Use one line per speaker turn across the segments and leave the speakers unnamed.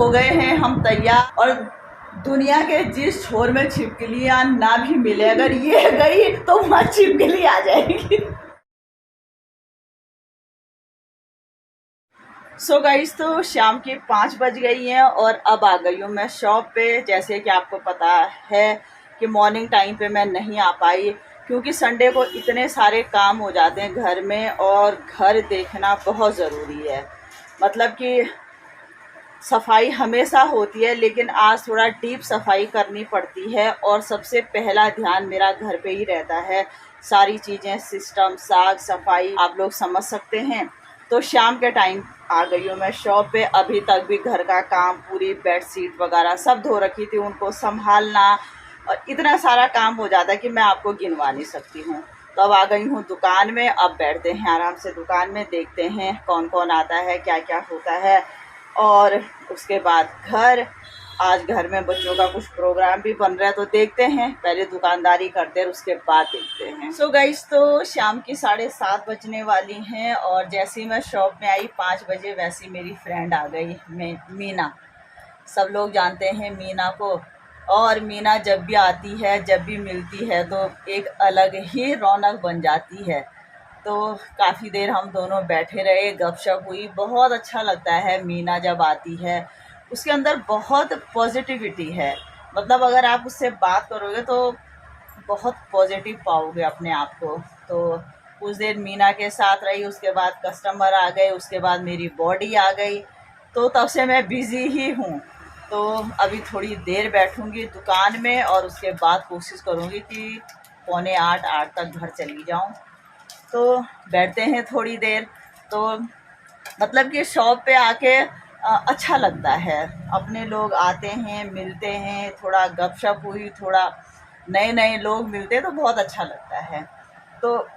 हो गए हैं हम तैयार और दुनिया के जिस छोर में छिपकलियाँ ना भी मिले, अगर ये गई तो वहाँ छिपकली आ जाएगी। सो गाइस, तो शाम के 5 बज गई हैं और अब आ गई हूँ मैं शॉप पे। जैसे कि आपको पता है कि मॉर्निंग टाइम पे मैं नहीं आ पाई क्योंकि संडे को इतने सारे काम हो जाते हैं घर में और घर देखना बहुत ज़रूरी है। मतलब कि सफाई हमेशा होती है लेकिन आज थोड़ा डीप सफाई करनी पड़ती है और सबसे पहला ध्यान मेरा घर पे ही रहता है। सारी चीज़ें, सिस्टम, साफ सफाई आप लोग समझ सकते हैं। तो शाम के टाइम आ गई हूँ मैं शॉप पे। अभी तक भी घर का काम, पूरी बेडशीट वगैरह सब धो रखी थी, उनको संभालना और इतना सारा काम हो जाता है कि मैं आपको गिनवा नहीं सकती हूँ। तो अब आ गई हूँ दुकान में। अब बैठते हैं आराम से दुकान में, देखते हैं कौन कौन आता है, क्या क्या होता है और उसके बाद आज घर में बच्चों का कुछ प्रोग्राम भी बन रहा है तो देखते हैं। पहले दुकानदारी करते हैं उसके बाद देखते हैं। सो गाइस, तो शाम की 7:30 बजने वाली हैं और जैसे ही मैं शॉप में आई 5 बजे, वैसी मेरी फ्रेंड आ गई मीना। सब लोग जानते हैं मीना को और मीना जब भी आती है, जब भी मिलती है तो एक अलग ही रौनक बन जाती है। तो काफ़ी देर हम दोनों बैठे रहे, गपशप हुई। बहुत अच्छा लगता है मीना जब आती है, उसके अंदर बहुत पॉजिटिविटी है। मतलब अगर आप उससे बात करोगे तो बहुत पॉजिटिव पाओगे अपने आप को। तो कुछ देर मीना के साथ रही, उसके बाद कस्टमर आ गए, उसके बाद मेरी बॉडी आ गई। तो तब से मैं बिज़ी ही हूँ। तो अभी थोड़ी देर बैठूँगी दुकान में और उसके बाद कोशिश करूँगी कि 7:45 तक घर चली जाऊँ। तो बैठते हैं थोड़ी देर। तो मतलब कि शॉप पे आके अच्छा लगता है। अपने लोग आते हैं, मिलते हैं, थोड़ा गपशप हुई, थोड़ा नए नए लोग मिलते हैं तो बहुत अच्छा लगता है। तो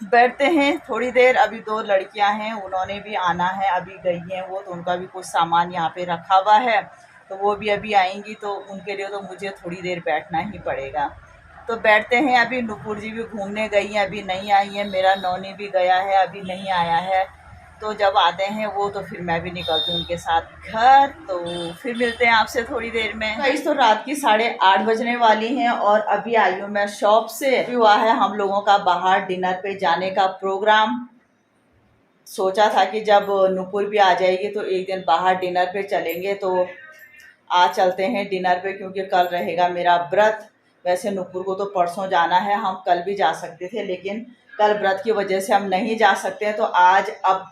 बैठते हैं थोड़ी देर। अभी 2 लड़कियां हैं, उन्होंने भी आना है, अभी गई हैं वो, तो उनका भी कुछ सामान यहाँ पे रखा हुआ है तो वो भी अभी आएंगी। तो उनके लिए तो मुझे थोड़ी देर बैठना ही पड़ेगा। तो बैठते हैं। अभी नुपुर जी भी घूमने गई हैं, अभी नहीं आई हैं। मेरा नौनी भी गया है, अभी नहीं आया है। तो जब आते हैं वो तो फिर मैं भी निकलती हूँ उनके साथ घर। तो फिर मिलते हैं आपसे थोड़ी देर में। गाइस, तो रात की 8:30 बजने वाली हैं और अभी आई हूँ मैं शॉप से। हुआ है हम लोगों का बाहर डिनर पे जाने का प्रोग्राम। सोचा था कि जब नुपुर भी आ जाएगी तो एक दिन बाहर डिनर पे चलेंगे। तो आज चलते हैं डिनर पे क्योंकि कल रहेगा मेरा व्रत। वैसे नुपुर को तो परसों जाना है, हम कल भी जा सकते थे लेकिन कल व्रत की वजह से हम नहीं जा सकते हैं। तो आज अब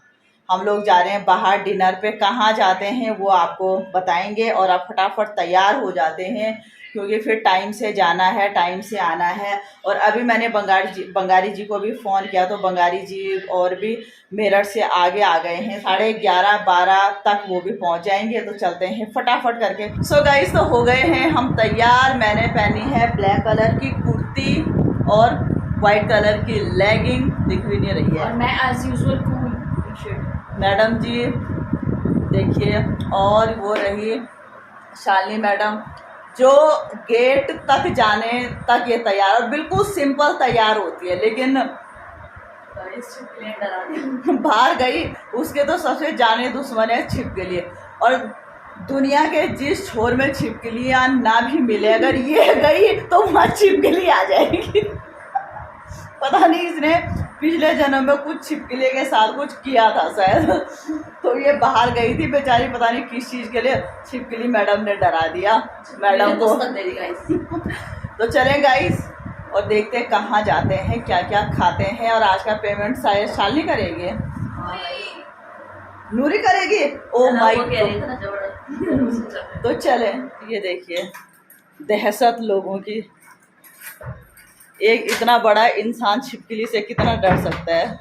हम लोग जा रहे हैं बाहर डिनर पे। कहाँ जाते हैं वो आपको बताएंगे और आप फटाफट तैयार हो जाते हैं क्योंकि फिर टाइम से जाना है, टाइम से आना है। और अभी मैंने बंगारी जी को भी फ़ोन किया तो बंगारी जी और भी मेरठ से आगे आ गए हैं। 11:30-12 तक वो भी पहुंच जाएंगे। तो चलते हैं फटाफट करके। सो गाइस, तो हो गए हैं हम तैयार। मैंने पहनी है ब्लैक कलर की कुर्ती और वाइट कलर की लेगिंग, दिख भी नहीं रही है।
और मैं as usual cool T-shirt.
Madam ji देखिए, और वो रही शालिनी मैडम जो गेट तक जाने तक ये तैयार, और बिल्कुल सिंपल तैयार होती है लेकिन बाहर गई उसके तो सबसे जाने दुश्मन है छिपकली। और दुनिया के जिस छोर में छिपकलियाँ ना भी मिले, अगर ये गई तो वहाँ छिपकली आ जाएगी। पता नहीं इसने पिछले जन्म में कुछ छिपकली के साथ कुछ किया था शायद। तो ये बाहर गई थी बेचारी, पता नहीं किस चीज़ के लिए। छिपकली मैडम ने डरा दिया मैडम को। तो चलें गाइस और देखते हैं कहाँ जाते हैं, क्या क्या खाते हैं। और आज का पेमेंट शायद शालिनी करेगी, नूरी करेगी। Oh my God. तो चलें। ये देखिए दहशत लोगों की। एक इतना बड़ा इंसान छिपकली से कितना डर सकता है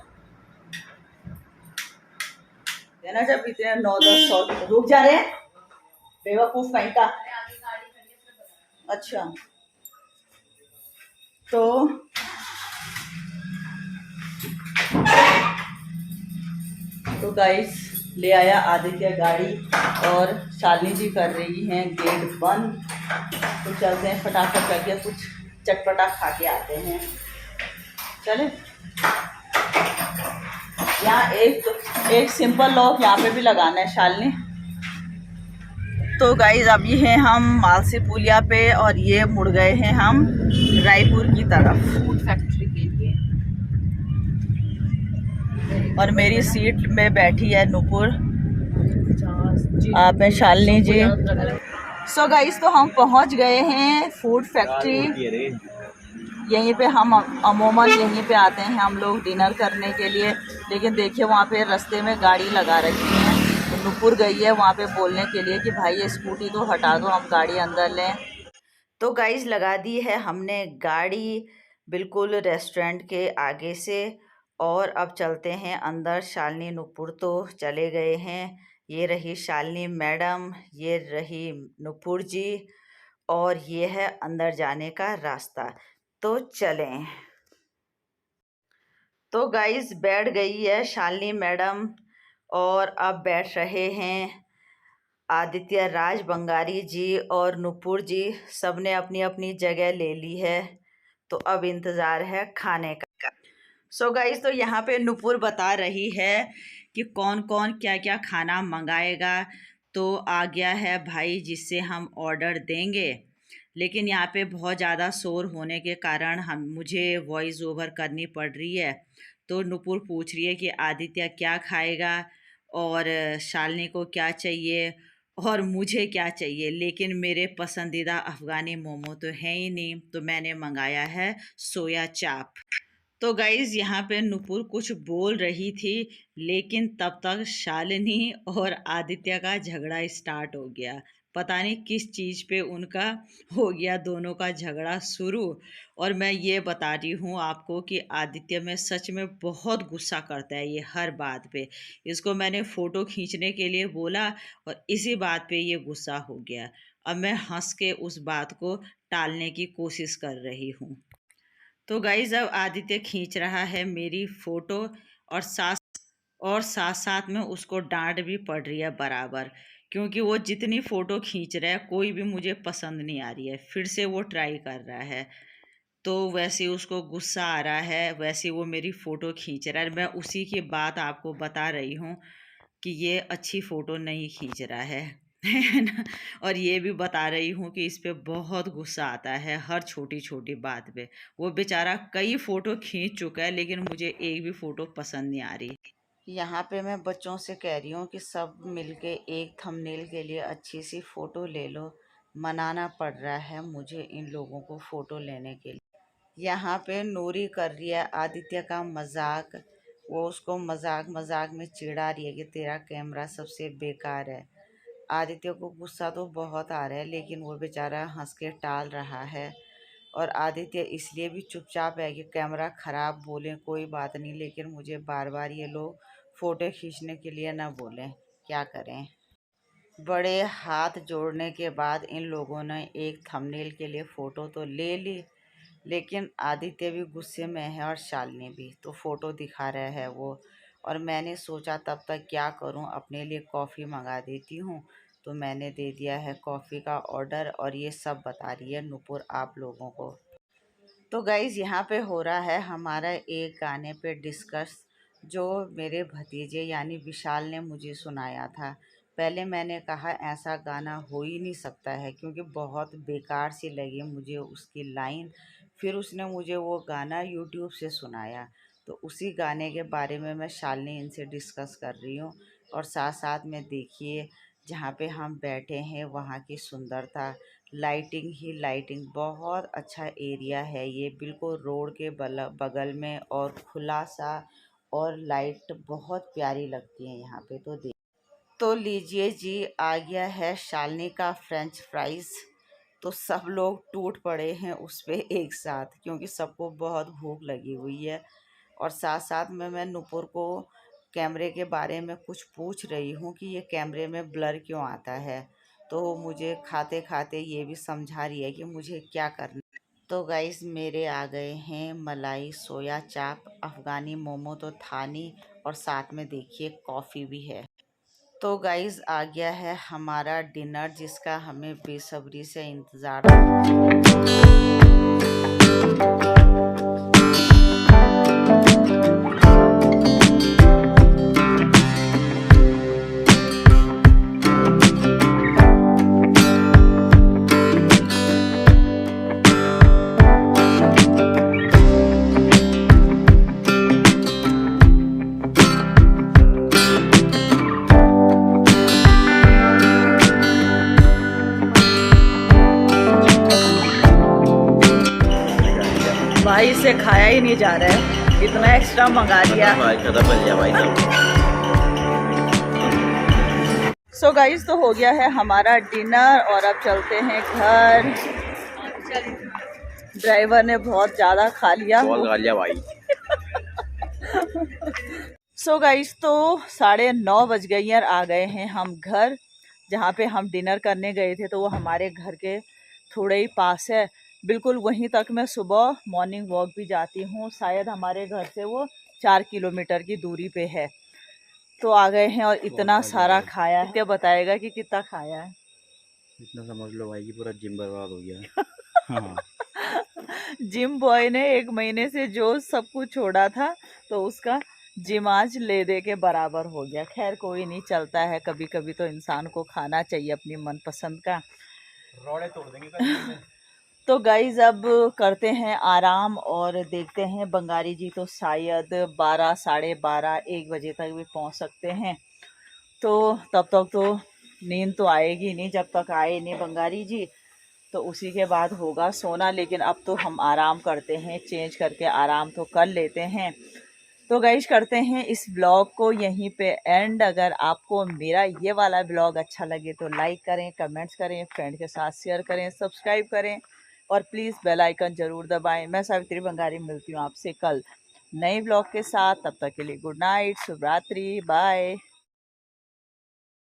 ना। जब इतने 9-10 रुक जा रहे हैं बेवकूफ कहीं का। अच्छा, तो गाइस ले आया आदित्य गाड़ी और शालिनी जी कर रही हैं गेट बंद। तो चलते हैं फटाफट करके कुछ चटपटा खा के आते हैं। चले। यहाँ एक सिंपल लॉक यहाँ पे भी लगाना है शालिनी। तो गाइज अभी हैं हम मालसी पुलिया पे और ये मुड़ गए हैं हम रायपुर की तरफ
फूड फैक्ट्री के लिए।
और मेरी सीट में बैठी है नुपुर, आप हैं शालिनी जी। सो गाइज तो हम पहुंच गए हैं फूड फैक्ट्री। यहीं पे हम अमूमन यहीं पे आते हैं हम लोग डिनर करने के लिए, लेकिन देखिए वहाँ पे रास्ते में गाड़ी लगा रखी है। तो नुपुर गई है वहाँ पे बोलने के लिए कि भाई ये स्कूटी तो हटा दो, हम गाड़ी अंदर लें। तो गाइज लगा दी है हमने गाड़ी बिल्कुल रेस्टोरेंट के आगे से, और अब चलते हैं अंदर। शालिनी नुपुर तो चले गए हैं, ये रही शालिनी मैडम, ये रही नुपुर जी, और ये है अंदर जाने का रास्ता। तो चलें। तो गाइस बैठ गई है शालिनी मैडम और अब बैठ रहे हैं आदित्य राज बंगारी जी और नुपुर जी। सबने अपनी अपनी जगह ले ली है, तो अब इंतज़ार है खाने का। सो गाइस तो यहाँ पे नुपुर बता रही है कि कौन कौन क्या क्या खाना मंगाएगा। तो आ गया है भाई जिससे हम ऑर्डर देंगे, लेकिन यहाँ पे बहुत ज़्यादा शोर होने के कारण मुझे वॉइस ओवर करनी पड़ रही है। तो नुपुर पूछ रही है कि आदित्य क्या खाएगा और शालिनी को क्या चाहिए और मुझे क्या चाहिए, लेकिन मेरे पसंदीदा अफ़गानी मोमो तो है ही नहीं, तो मैंने मंगाया है सोया चाप। तो गाइज़ यहाँ पे नुपुर कुछ बोल रही थी, लेकिन तब तक शालिनी और आदित्य का झगड़ा स्टार्ट हो गया। पता नहीं किस चीज़ पे उनका हो गया दोनों का झगड़ा शुरू। और मैं ये बता रही हूँ आपको कि आदित्य में सच में बहुत गुस्सा करता है ये हर बात पे। इसको मैंने फ़ोटो खींचने के लिए बोला और इसी बात पे ये गुस्सा हो गया। अब मैं हंस के उस बात को टालने की कोशिश कर रही हूँ। तो गाइज़ अब आदित्य खींच रहा है मेरी फ़ोटो और साथ साथ में उसको डांट भी पड़ रही है बराबर, क्योंकि वो जितनी फ़ोटो खींच रहा है कोई भी मुझे पसंद नहीं आ रही है। फिर से वो ट्राई कर रहा है, तो वैसे ही उसको गुस्सा आ रहा है, वैसे वो मेरी फ़ोटो खींच रहा है। मैं उसी की बात आपको बता रही हूँ कि ये अच्छी फ़ोटो नहीं खींच रहा है है ना। और ये भी बता रही हूँ कि इस पे बहुत गुस्सा आता है हर छोटी छोटी बात पे। वो बेचारा कई फ़ोटो खींच चुका है, लेकिन मुझे एक भी फ़ोटो पसंद नहीं आ रही। यहाँ पे मैं बच्चों से कह रही हूँ कि सब मिलके एक थंबनेल के लिए अच्छी सी फ़ोटो ले लो। मनाना पड़ रहा है मुझे इन लोगों को फ़ोटो लेने के लिए। यहाँ पे नूरी कर रही है आदित्य का मजाक। वो उसको मजाक मजाक में चिढ़ा रही है कि तेरा कैमरा सबसे बेकार है। आदित्य को गुस्सा तो बहुत आ रहा है, लेकिन वो बेचारा हंस के टाल रहा है। और आदित्य इसलिए भी चुपचाप है कि कैमरा ख़राब बोलें कोई बात नहीं, लेकिन मुझे बार बार ये लोग फ़ोटो खींचने के लिए ना बोलें, क्या करें। बड़े हाथ जोड़ने के बाद इन लोगों ने एक थंबनेल के लिए फ़ोटो तो ले ली, लेकिन आदित्य भी गुस्से में है और शालिनी भी, तो फ़ोटो दिखा रहा है वो। और मैंने सोचा तब तक क्या करूं, अपने लिए कॉफ़ी मंगा देती हूं। तो मैंने दे दिया है कॉफ़ी का ऑर्डर, और ये सब बता रही है नुपुर आप लोगों को। तो गाइज़ यहाँ पे हो रहा है हमारा एक गाने पे डिस्कस, जो मेरे भतीजे यानी विशाल ने मुझे सुनाया था। पहले मैंने कहा ऐसा गाना हो ही नहीं सकता है, क्योंकि बहुत बेकार सी लगी मुझे उसकी लाइन। फिर उसने मुझे वो गाना यूट्यूब से सुनाया, तो उसी गाने के बारे में मैं शालिनी इनसे डिस्कस कर रही हूँ। और साथ साथ में देखिए जहाँ पे हम बैठे हैं वहाँ की सुंदरता, लाइटिंग ही लाइटिंग, बहुत अच्छा एरिया है ये, बिल्कुल रोड के बगल में और खुला सा, और लाइट बहुत प्यारी लगती है यहाँ पे। तो लीजिए जी, आ गया है शालिनी का फ्रेंच फ्राइज़। तो सब लोग टूट पड़े हैं उस पे एक साथ, क्योंकि सबको बहुत भूख लगी हुई है। और साथ साथ में मैं नुपुर को कैमरे के बारे में कुछ पूछ रही हूँ कि ये कैमरे में ब्लर क्यों आता है। तो मुझे खाते खाते ये भी समझा रही है कि मुझे क्या करना। तो गाइस मेरे आ गए हैं मलाई सोया चाप, अफ़गानी मोमो तो था नहीं, और साथ में देखिए कॉफ़ी भी है। तो गाइस आ गया है हमारा डिनर, जिसका हमें बेसब्री से इंतज़ार था। भाई से खाया ही नहीं जा रहा है, इतना एक्स्ट्रा मंगा लिया। सो गाइस तो हो गया है हमारा डिनर और अब चलते हैं घर। ड्राइवर ने बहुत ज़्यादा खा लिया भाई। सो गाइस तो 9:30 बज गई और आ गए हैं हम घर। जहाँ पे हम डिनर करने गए थे तो वो हमारे घर के थोड़े ही पास है, बिल्कुल वहीं तक मैं सुबह मॉर्निंग वॉक भी जाती हूँ। शायद हमारे घर से वो 4 किलोमीटर की दूरी पे है। तो आ गए हैं और इतना सारा खाया है, क्या बताएगा कि कितना खाया है?
इतना समझ लो भाई कि पूरा जिम बर्बाद हो गया है। हाँ।
जिम बॉय ने 1 महीने से जो सब कुछ छोड़ा था तो उसका जिम आज ले दे के बराबर हो गया। खैर कोई नहीं, चलता है, कभी कभी तो इंसान को खाना चाहिए अपनी मनपसंद का।
रोड़े तोड़ देंगे।
तो गाइज अब करते हैं आराम और देखते हैं। बंगारी जी तो शायद 12, साढ़े 12, 1 बजे तक भी पहुंच सकते हैं। तो तब तक तो नींद तो आएगी नहीं, जब तक आए नहीं बंगारी जी तो उसी के बाद होगा सोना। लेकिन अब तो हम आराम करते हैं, चेंज करके आराम तो कर लेते हैं। तो गाइस करते हैं इस ब्लॉग को यहीं पे एंड। अगर आपको मेरा ये वाला ब्लॉग अच्छा लगे तो लाइक करें, कमेंट्स करें, फ्रेंड के साथ शेयर करें, सब्सक्राइब करें और प्लीज़ बेल आइकन ज़रूर दबाएं। मैं सावित्री बंगारी मिलती हूँ आपसे कल नए ब्लॉग के साथ। तब तक के लिए गुड नाइट, शुभ रात्रि, बाय।